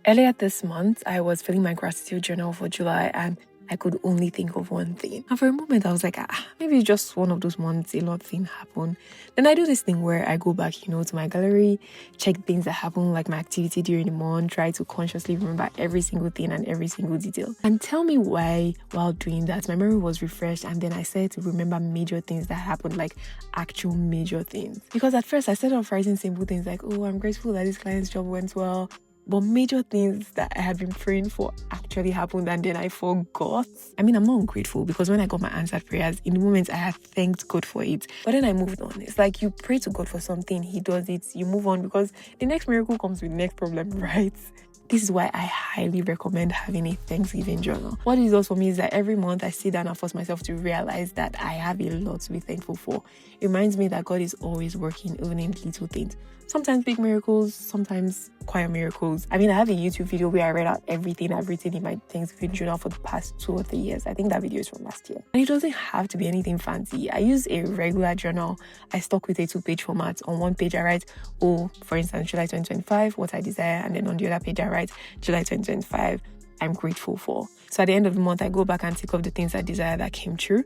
Earlier this month, I was filling my gratitude journal for July and I could only think of one thing. And for a moment, I was like, maybe it's just one of those months a lot of things happen. Then I do this thing where I go back, to my gallery, check things that happen, like my activity during the month, try to consciously remember every single thing and every single detail. And tell me why, while doing that, my memory was refreshed. And then I started to remember major things that happened, like actual major things. Because at first, I started off writing simple things like, oh, I'm grateful that this client's job went well. But major things that I had been praying for actually happened and then I forgot. I mean, I'm not ungrateful because when I got my answered prayers, in the moment I had thanked God for it. But then I moved on. It's like you pray to God for something, He does it, you move on because the next miracle comes with the next problem, right? This is why I highly recommend having a Thanksgiving journal. What it does for me is that every month I sit down and force myself to realize that I have a lot to be thankful for. It reminds me that God is always working, even in little things. Sometimes big miracles, sometimes quiet miracles. I mean, I have a YouTube video where I read out everything I've written in my Thanksgiving journal for the past 2 or 3 years. I think that video is from last year. And it doesn't have to be anything fancy. I use a regular journal. I stuck with a 2-page format. On one page, I write, for instance, July 2025, what I desire. And then on the other page, I write, July 2025, I'm grateful for. So at the end of the month, I go back and tick off the things I desire that came true.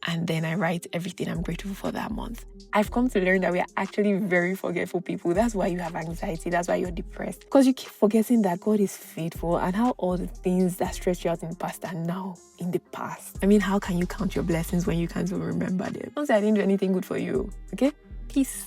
And then I write everything I'm grateful for that month. I've come to learn that we are actually very forgetful people. That's why you have anxiety. That's why you're depressed. Because you keep forgetting that God is faithful and how all the things that stretched you out in the past are now in the past. I mean, how can you count your blessings when you can't even remember them? Don't say I didn't do anything good for you. Okay? Peace.